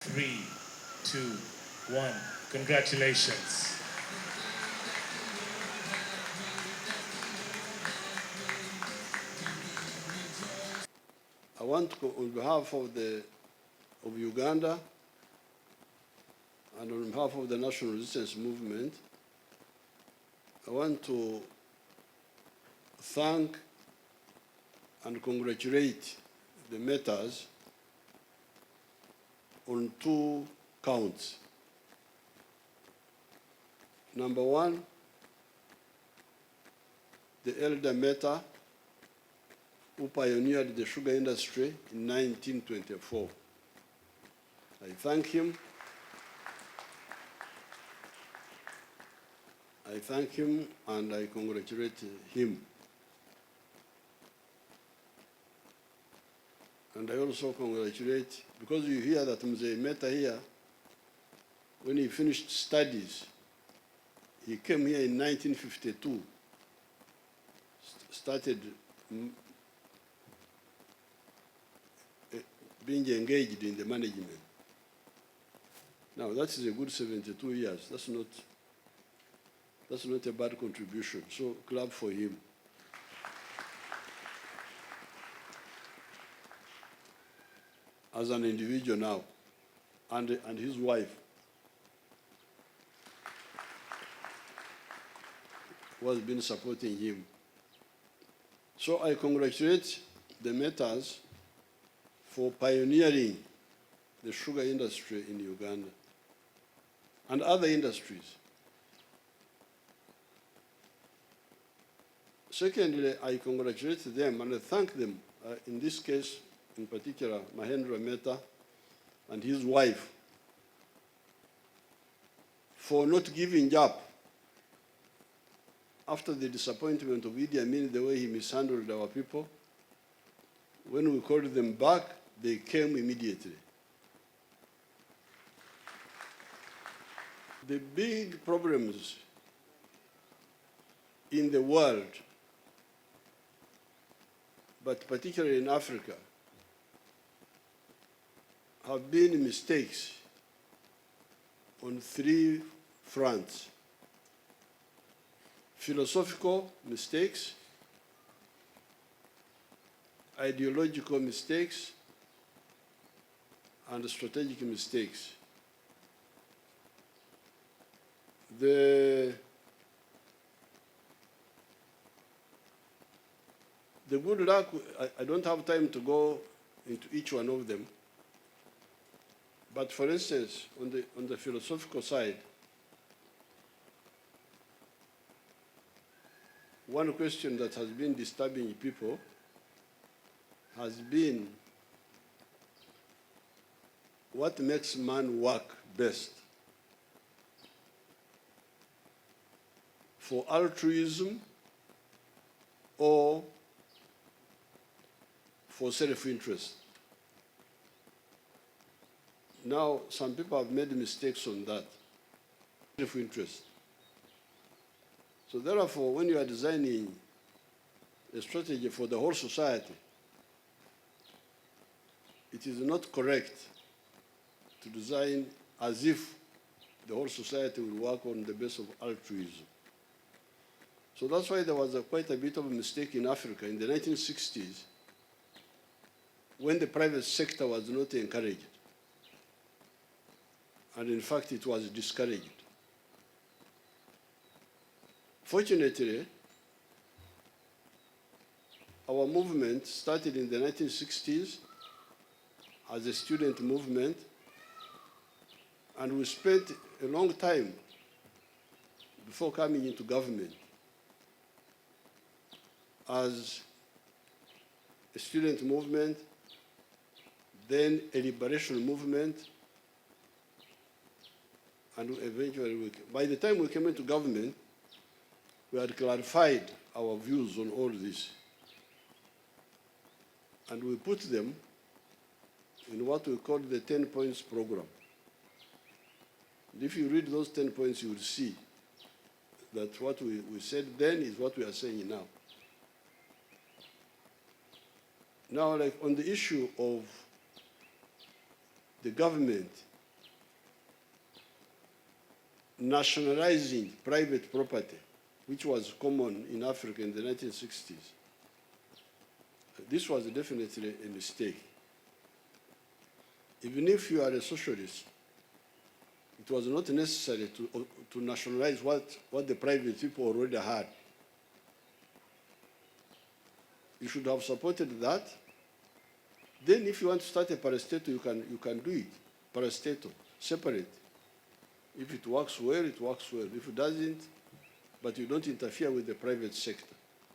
3, 2, 1. Congratulations. I want to, on behalf of Uganda and on behalf of the National Resistance Movement, I want to thank and congratulate the Metas on 2 counts. Number 1, the elder Mehta, who pioneered the sugar industry in 1924. I thank him. And I congratulate him. And I also congratulate, because you hear that Mzee Mehta here, when he finished studies, he came here in 1952, started being engaged in the management. Now that is a good 72 years. That's not a bad contribution. So clap for him. As an individual now, and his wife who has been supporting him. So I congratulate the Metas for pioneering the sugar industry in Uganda and other industries. Secondly, I congratulate them and I thank them, in this case, in particular, Mahendra Mehta and his wife, for not giving up after the disappointment of Idi Amin, the way he mishandled our people. When we called them back, they came immediately. The big problems in the world, but particularly in Africa, have been mistakes on 3 fronts: philosophical mistakes, ideological mistakes, and strategic mistakes. The good luck, I don't have time to go into each one of them. But for instance, on the philosophical side, one question that has been disturbing people has been, what makes man work best? For altruism or for self-interest? Now, some people have made mistakes on that, self-interest. So therefore, when you are designing a strategy for the whole society, it is not correct to design as if the whole society will work on the basis of altruism. So that's why there was quite a bit of a mistake in Africa in the 1960s, when the private sector was not encouraged. And in fact, it was discouraged. Fortunately, our movement started in the 1960s as a student movement, and we spent a long time before coming into government as a student movement, then a liberation movement, and eventually, by the time we came into government, we had clarified our views on all this. And we put them in what we call the 10 points program. And if you read those 10 points, you will see that what we said then is what we are saying now. Now, like on the issue of the government nationalizing private property, which was common in Africa in the 1960s. This was definitely a mistake. Even if you are a socialist, it was not necessary to nationalize what the private people already had. You should have supported that. Then if you want to start a parastatal, you can do it. Parastatal, separate. If it works well, it works well. If it doesn't, but you don't interfere with the private sector.